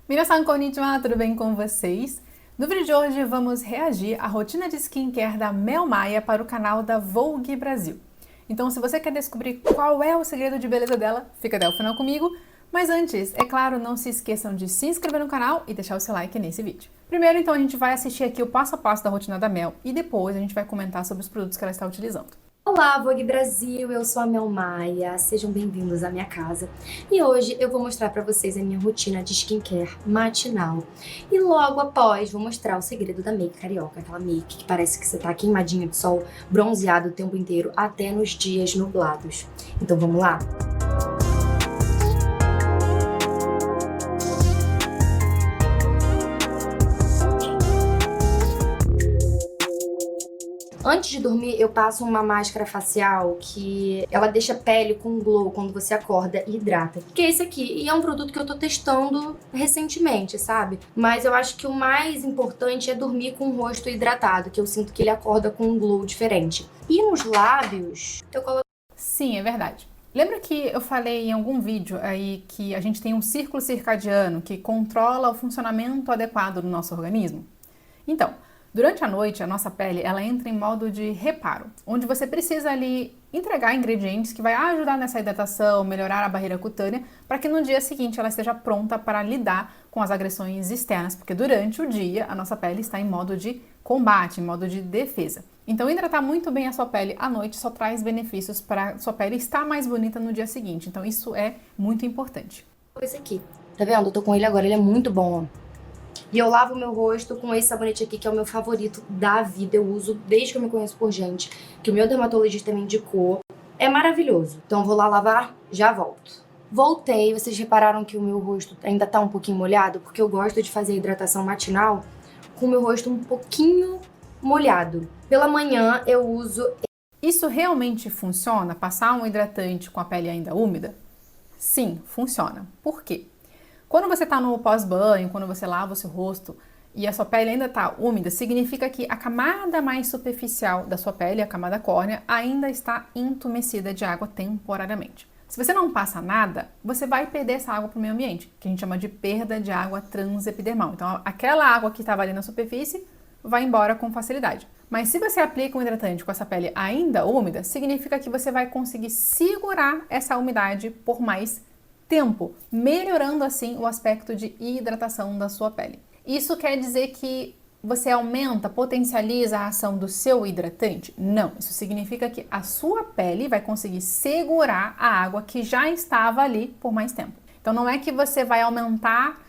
Minasan konnichiwa, tudo bem com vocês? No vídeo de hoje vamos reagir à rotina de skincare da Mel Maia para o canal da Vogue Brasil. Então, se você quer descobrir qual é o segredo de beleza dela, fica até o final comigo. Mas antes, é claro, não se esqueçam de se inscrever no canal e deixar o seu like nesse vídeo. Primeiro, então, a gente vai assistir aqui o passo a passo da rotina da Mel e depois a gente vai comentar sobre os produtos que ela está utilizando. Olá, Vogue Brasil! Eu sou a Mel Maia, sejam bem-vindos à minha casa. E hoje eu vou mostrar pra vocês a minha rotina de skincare matinal. E logo após vou mostrar o segredo da make carioca, aquela make que parece que você tá queimadinho de sol, bronzeado o tempo inteiro, até nos dias nublados. Então vamos lá? Antes de dormir, eu passo uma máscara facial que ela deixa a pele com glow quando você acorda e hidrata. Que é esse aqui. E é um produto que eu tô testando recentemente, sabe? Mas eu acho que o mais importante é dormir com o rosto hidratado, que eu sinto que ele acorda com um glow diferente. E nos lábios, eu coloco... Sim, é verdade. Lembra que eu falei em algum vídeo aí que a gente tem um círculo circadiano que controla o funcionamento adequado do nosso organismo? Então, durante a noite, a nossa pele ela entra em modo de reparo, onde você precisa ali entregar ingredientes que vai ajudar nessa hidratação, melhorar a barreira cutânea, para que no dia seguinte ela esteja pronta para lidar com as agressões externas, porque durante o dia a nossa pele está em modo de combate, em modo de defesa. Então, hidratar muito bem a sua pele à noite só traz benefícios para a sua pele estar mais bonita no dia seguinte. Então, isso é muito importante. Esse aqui. Tá vendo? Eu tô com ele agora, ele é muito bom, ó. E eu lavo meu rosto com esse sabonete aqui, que é o meu favorito da vida. Eu uso desde que eu me conheço por gente, que o meu dermatologista me indicou. É maravilhoso. Então eu vou lá lavar, já volto. Voltei, vocês repararam que o meu rosto ainda tá um pouquinho molhado? Porque eu gosto de fazer a hidratação matinal com o meu rosto um pouquinho molhado. Pela manhã eu uso... Isso realmente funciona? Passar um hidratante com a pele ainda úmida? Sim, funciona. Por quê? Quando você está no pós-banho, quando você lava o seu rosto e a sua pele ainda está úmida, significa que a camada mais superficial da sua pele, a camada córnea, ainda está entumecida de água temporariamente. Se você não passa nada, você vai perder essa água para o meio ambiente, que a gente chama de perda de água transepidermal. Então, aquela água que estava ali na superfície vai embora com facilidade. Mas se você aplica um hidratante com essa pele ainda úmida, significa que você vai conseguir segurar essa umidade por mais tempo, melhorando assim o aspecto de hidratação da sua pele. Isso quer dizer que você aumenta, potencializa a ação do seu hidratante? Não, isso significa que a sua pele vai conseguir segurar a água que já estava ali por mais tempo. Então não é que você vai aumentar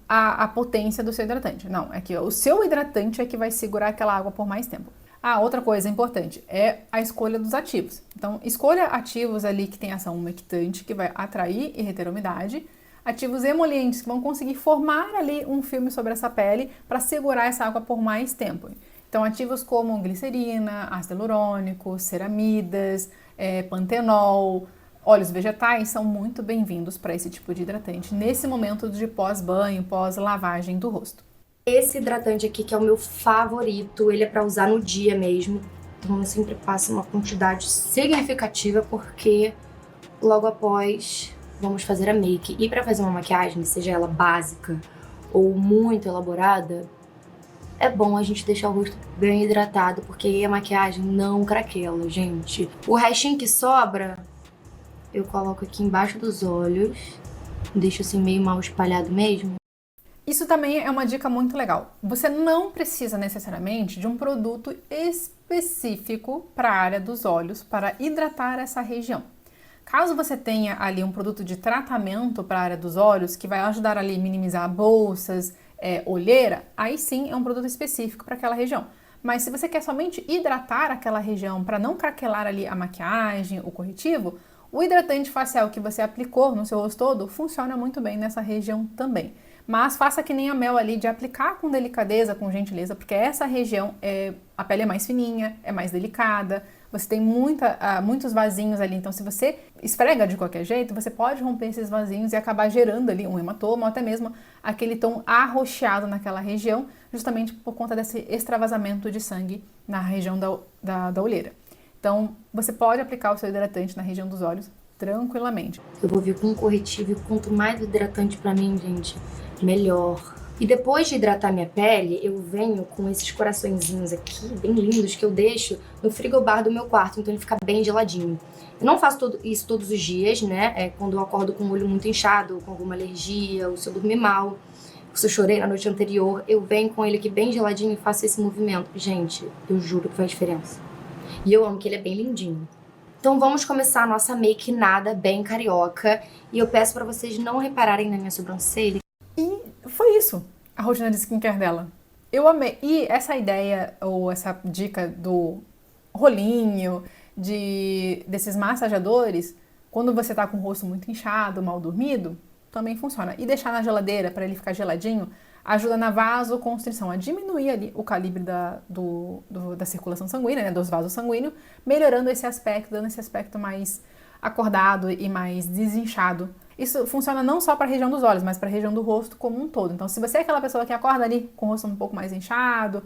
a potência do seu hidratante, não, é que o seu hidratante é que vai segurar aquela água por mais tempo. Ah, outra coisa importante é a escolha dos ativos. Então, escolha ativos ali que tem ação umectante, que vai atrair e reter a umidade. Ativos emolientes, que vão conseguir formar ali um filme sobre essa pele para segurar essa água por mais tempo. Então, ativos como glicerina, ácido hialurônico, ceramidas, pantenol, óleos vegetais são muito bem-vindos para esse tipo de hidratante nesse momento de pós-banho, pós-lavagem do rosto. Esse hidratante aqui, que é o meu favorito, ele é pra usar no dia mesmo. Então eu sempre passo uma quantidade significativa, porque logo após vamos fazer a make. E pra fazer uma maquiagem, seja ela básica ou muito elaborada, é bom a gente deixar o rosto bem hidratado, porque aí a maquiagem não craquela, gente. O restinho que sobra, eu coloco aqui embaixo dos olhos, deixo assim meio mal espalhado mesmo. Isso também é uma dica muito legal. Você não precisa necessariamente de um produto específico para a área dos olhos para hidratar essa região. Caso você tenha ali um produto de tratamento para a área dos olhos que vai ajudar ali a minimizar bolsas, olheira, aí sim é um produto específico para aquela região. Mas se você quer somente hidratar aquela região para não craquelar ali a maquiagem, o corretivo, o hidratante facial que você aplicou no seu rosto todo funciona muito bem nessa região também. Mas faça que nem a Mel ali, de aplicar com delicadeza, com gentileza, porque essa região, a pele é mais fininha, é mais delicada, você tem muitos vasinhos ali, então se você esfrega de qualquer jeito, você pode romper esses vasinhos e acabar gerando ali um hematoma ou até mesmo aquele tom arroxeado naquela região, justamente por conta desse extravasamento de sangue na região da olheira. Então, você pode aplicar o seu hidratante na região dos olhos tranquilamente. Eu vou vir com um corretivo e quanto mais hidratante pra mim, gente, melhor. E depois de hidratar minha pele, eu venho com esses coraçõezinhos aqui, bem lindos, que eu deixo no frigobar do meu quarto, então ele fica bem geladinho. Eu não faço isso todos os dias, né? Quando eu acordo com o olho muito inchado, com alguma alergia, ou se eu dormir mal, se eu chorei na noite anterior, eu venho com ele aqui bem geladinho e faço esse movimento. Gente, eu juro que faz diferença. E eu amo que ele é bem lindinho. Então vamos começar a nossa make nada bem carioca. E eu peço pra vocês não repararem na minha sobrancelha. E foi isso, a rotina de skincare dela. Eu amei. E essa ideia, ou essa dica do rolinho, desses massageadores, quando você tá com o rosto muito inchado, mal dormido, também funciona. E deixar na geladeira para ele ficar geladinho ajuda na vasoconstrição, a diminuir ali o calibre da circulação sanguínea, né, dos vasos sanguíneos, melhorando esse aspecto, dando esse aspecto mais acordado e mais desinchado. Isso funciona não só para a região dos olhos, mas para a região do rosto como um todo. Então, se você é aquela pessoa que acorda ali com o rosto um pouco mais inchado,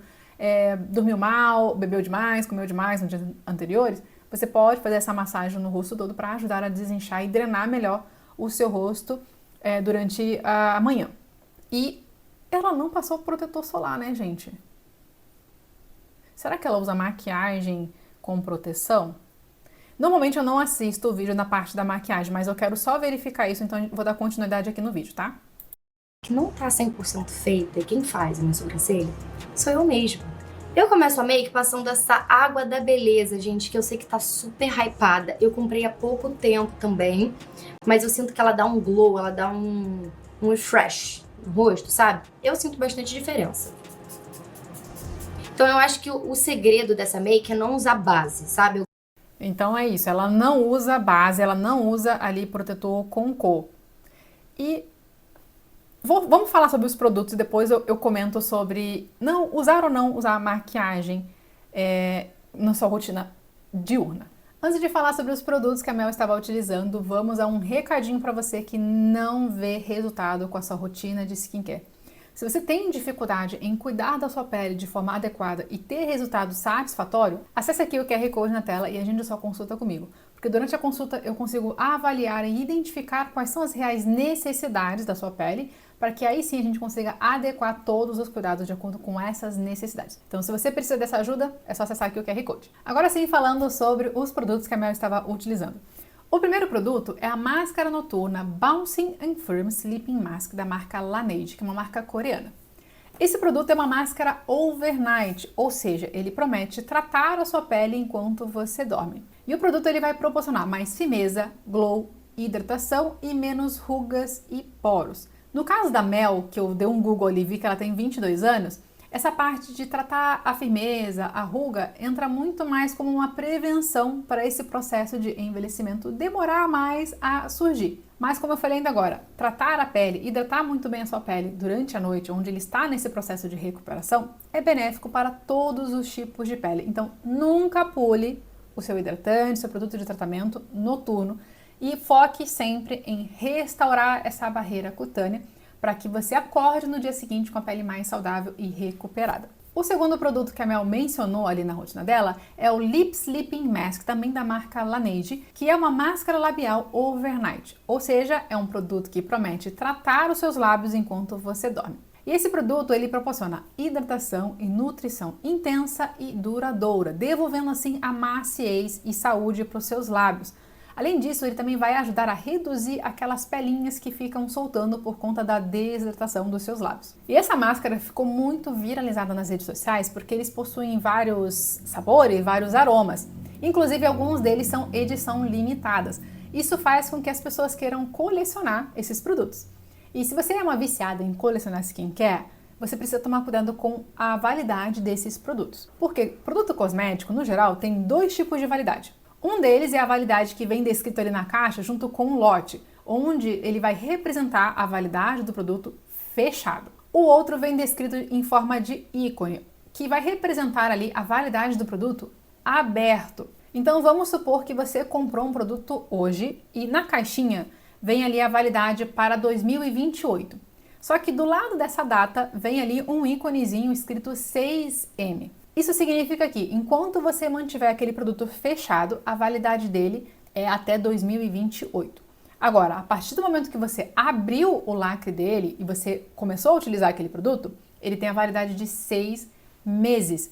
dormiu mal, bebeu demais, comeu demais nos dias anteriores, você pode fazer essa massagem no rosto todo para ajudar a desinchar e drenar melhor o seu rosto durante a manhã. E ela não passou protetor solar, né, gente? Será que ela usa maquiagem com proteção? Normalmente eu não assisto o vídeo na parte da maquiagem, mas eu quero só verificar isso, então vou dar continuidade aqui no vídeo, tá? Que não tá 100% feita, e quem faz a minha sobrancelha sou eu mesma. Eu começo a make passando essa água da beleza, gente, que eu sei que tá super hypada. Eu comprei há pouco tempo também, mas eu sinto que ela dá um glow, ela dá um refresh no rosto, sabe? Eu sinto bastante diferença. Então eu acho que o segredo dessa make é não usar base, sabe? Então é isso, ela não usa base, ela não usa ali protetor com cor. E vamos falar sobre os produtos e depois eu comento sobre usar ou não usar maquiagem na sua rotina diurna. Antes de falar sobre os produtos que a Mel estava utilizando, vamos a um recadinho para você que não vê resultado com a sua rotina de skincare. Se você tem dificuldade em cuidar da sua pele de forma adequada e ter resultado satisfatório, acesse aqui o QR Code na tela e agende sua consulta comigo. Porque durante a consulta eu consigo avaliar e identificar quais são as reais necessidades da sua pele, para que aí sim a gente consiga adequar todos os cuidados de acordo com essas necessidades. Então, se você precisa dessa ajuda, é só acessar aqui o QR Code. Agora sim, falando sobre os produtos que a Mel estava utilizando. O primeiro produto é a máscara noturna Bouncing and Firm Sleeping Mask da marca Laneige, que é uma marca coreana. Esse produto é uma máscara overnight, ou seja, ele promete tratar a sua pele enquanto você dorme. E o produto ele vai proporcionar mais firmeza, glow, hidratação e menos rugas e poros. No caso da Mel, que eu dei um Google ali e vi que ela tem 22 anos, essa parte de tratar a firmeza, a ruga, entra muito mais como uma prevenção para esse processo de envelhecimento demorar mais a surgir. Mas como eu falei ainda agora, tratar a pele, hidratar muito bem a sua pele durante a noite, onde ele está nesse processo de recuperação, é benéfico para todos os tipos de pele. Então, nunca pule o seu hidratante, seu produto de tratamento noturno e foque sempre em restaurar essa barreira cutânea para que você acorde no dia seguinte com a pele mais saudável e recuperada. O segundo produto que a Mel mencionou ali na rotina dela é o Lip Sleeping Mask, também da marca Laneige, que é uma máscara labial overnight, ou seja, é um produto que promete tratar os seus lábios enquanto você dorme. E esse produto ele proporciona hidratação e nutrição intensa e duradoura, devolvendo assim a maciez e saúde para os seus lábios. Além disso, ele também vai ajudar a reduzir aquelas pelinhas que ficam soltando por conta da desidratação dos seus lábios. E essa máscara ficou muito viralizada nas redes sociais porque eles possuem vários sabores, vários aromas. Inclusive, alguns deles são edição limitadas. Isso faz com que as pessoas queiram colecionar esses produtos. E se você é uma viciada em colecionar skincare, você precisa tomar cuidado com a validade desses produtos. Porque produto cosmético, no geral, tem dois tipos de validade. Um deles é a validade que vem descrito ali na caixa junto com o lote, onde ele vai representar a validade do produto fechado. O outro vem descrito em forma de ícone, que vai representar ali a validade do produto aberto. Então vamos supor que você comprou um produto hoje e na caixinha vem ali a validade para 2028. Só que do lado dessa data vem ali um íconezinho escrito 6M. Isso significa que, enquanto você mantiver aquele produto fechado, a validade dele é até 2028. Agora, a partir do momento que você abriu o lacre dele e você começou a utilizar aquele produto, ele tem a validade de 6 meses.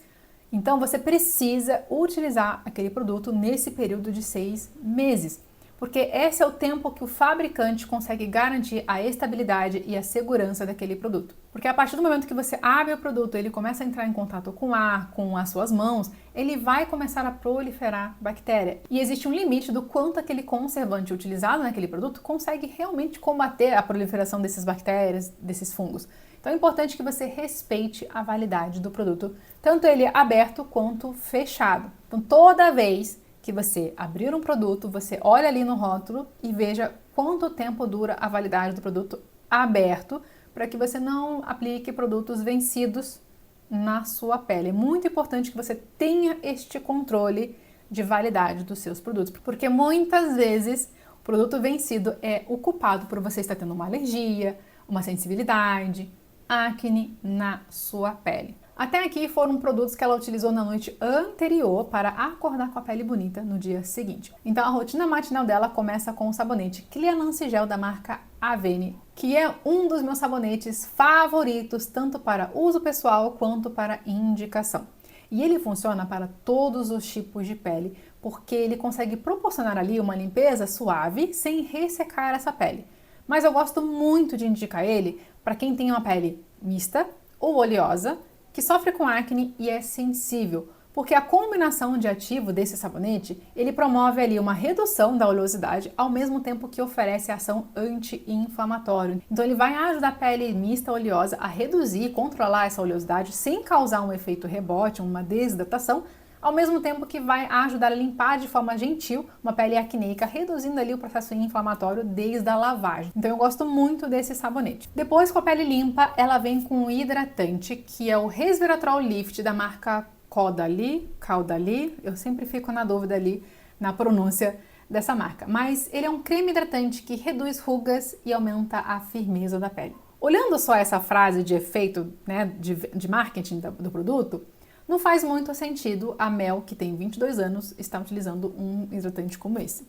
Então, você precisa utilizar aquele produto nesse período de 6 meses. Porque esse é o tempo que o fabricante consegue garantir a estabilidade e a segurança daquele produto. Porque a partir do momento que você abre o produto, ele começa a entrar em contato com o ar, com as suas mãos, ele vai começar a proliferar bactéria. E existe um limite do quanto aquele conservante utilizado naquele produto consegue realmente combater a proliferação dessas bactérias, desses fungos. Então é importante que você respeite a validade do produto, tanto ele aberto quanto fechado. Então toda vez que você abrir um produto, você olha ali no rótulo e veja quanto tempo dura a validade do produto aberto, para que você não aplique produtos vencidos na sua pele. É muito importante que você tenha este controle de validade dos seus produtos, porque muitas vezes o produto vencido é o culpado por você estar tendo uma alergia, uma sensibilidade, acne na sua pele. Até aqui foram produtos que ela utilizou na noite anterior para acordar com a pele bonita no dia seguinte. Então a rotina matinal dela começa com o sabonete Clearance Gel da marca Avene, que é um dos meus sabonetes favoritos, tanto para uso pessoal quanto para indicação. E ele funciona para todos os tipos de pele, porque ele consegue proporcionar ali uma limpeza suave sem ressecar essa pele. Mas eu gosto muito de indicar ele para quem tem uma pele mista ou oleosa, que sofre com acne e é sensível, porque a combinação de ativo desse sabonete, ele promove ali uma redução da oleosidade, ao mesmo tempo que oferece ação anti-inflamatória. Então ele vai ajudar a pele mista oleosa a reduzir e controlar essa oleosidade sem causar um efeito rebote, uma desidratação, ao mesmo tempo que vai ajudar a limpar de forma gentil uma pele acneica, reduzindo ali o processo inflamatório desde a lavagem. Então eu gosto muito desse sabonete. Depois, com a pele limpa, ela vem com um hidratante, que é o Resveratrol Lift da marca Caudalie, eu sempre fico na dúvida ali na pronúncia dessa marca, mas ele é um creme hidratante que reduz rugas e aumenta a firmeza da pele. Olhando só essa frase de efeito, né, de marketing do produto, não faz muito sentido a Mel, que tem 22 anos, estar utilizando um hidratante como esse.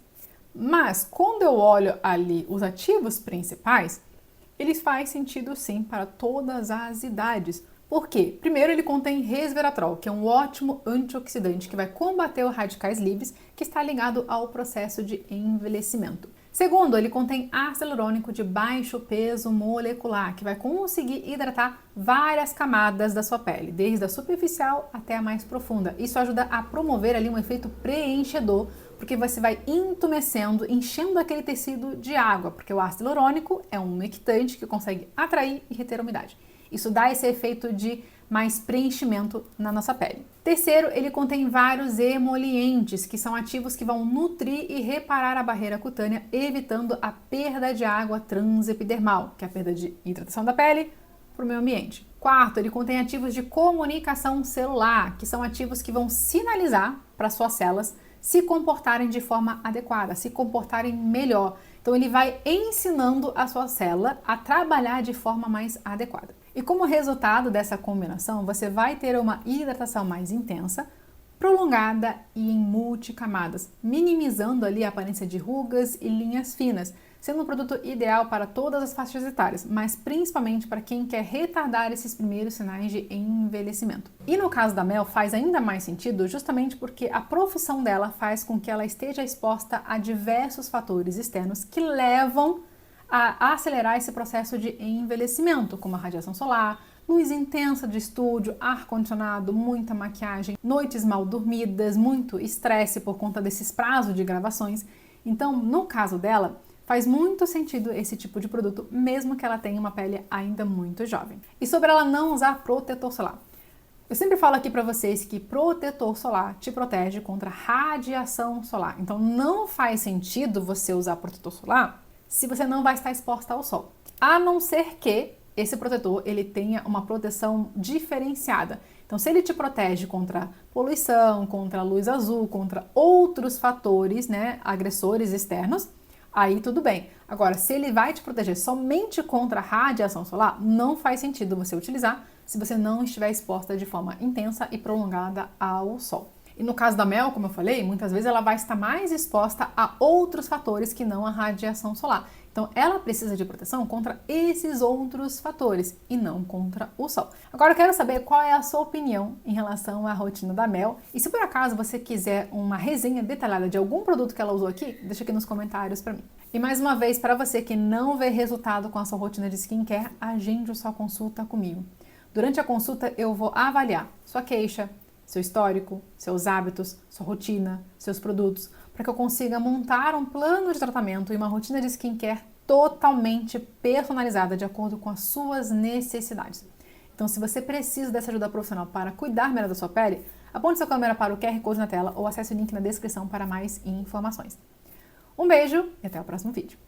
Mas quando eu olho ali os ativos principais, eles fazem sentido sim para todas as idades. Por quê? Primeiro, ele contém resveratrol, que é um ótimo antioxidante que vai combater os radicais livres, que está ligado ao processo de envelhecimento. Segundo, ele contém ácido hialurônico de baixo peso molecular, que vai conseguir hidratar várias camadas da sua pele, desde a superficial até a mais profunda. Isso ajuda a promover ali um efeito preenchedor, porque você vai entumecendo, enchendo aquele tecido de água, porque o ácido hialurônico é um umectante que consegue atrair e reter a umidade. Isso dá esse efeito de mais preenchimento na nossa pele. Terceiro, ele contém vários emolientes, que são ativos que vão nutrir e reparar a barreira cutânea, evitando a perda de água transepidermal, que é a perda de hidratação da pele para o meio ambiente. Quarto, ele contém ativos de comunicação celular, que são ativos que vão sinalizar para suas células se comportarem de forma adequada, se comportarem melhor. Então ele vai ensinando a sua célula a trabalhar de forma mais adequada. E como resultado dessa combinação, você vai ter uma hidratação mais intensa, prolongada e em multicamadas, minimizando ali a aparência de rugas e linhas finas, sendo um produto ideal para todas as faixas etárias, mas principalmente para quem quer retardar esses primeiros sinais de envelhecimento. E no caso da Mel faz ainda mais sentido justamente porque a profissão dela faz com que ela esteja exposta a diversos fatores externos que levam a acelerar esse processo de envelhecimento, como a radiação solar, luz intensa de estúdio, ar-condicionado, muita maquiagem, noites mal dormidas, muito estresse por conta desses prazos de gravações. Então, no caso dela, faz muito sentido esse tipo de produto, mesmo que ela tenha uma pele ainda muito jovem. E sobre ela não usar protetor solar. Eu sempre falo aqui para vocês que protetor solar te protege contra radiação solar. Então, não faz sentido você usar protetor solar se você não vai estar exposta ao sol. A não ser que esse protetor ele tenha uma proteção diferenciada. Então, se ele te protege contra poluição, contra luz azul, contra outros fatores, né, agressores externos, aí tudo bem. Agora, se ele vai te proteger somente contra a radiação solar, não faz sentido você utilizar se você não estiver exposta de forma intensa e prolongada ao sol. E no caso da Mel, como eu falei, muitas vezes ela vai estar mais exposta a outros fatores que não a radiação solar. Então, ela precisa de proteção contra esses outros fatores e não contra o sol. Agora, eu quero saber qual é a sua opinião em relação à rotina da Mel. E se por acaso você quiser uma resenha detalhada de algum produto que ela usou aqui, deixa aqui nos comentários para mim. E mais uma vez, para você que não vê resultado com a sua rotina de skincare, agende sua consulta comigo. Durante a consulta, eu vou avaliar sua queixa, seu histórico, seus hábitos, sua rotina, seus produtos, para que eu consiga montar um plano de tratamento e uma rotina de skincare totalmente personalizada de acordo com as suas necessidades. Então, se você precisa dessa ajuda profissional para cuidar melhor da sua pele, aponte sua câmera para o QR Code na tela ou acesse o link na descrição para mais informações. Um beijo e até o próximo vídeo.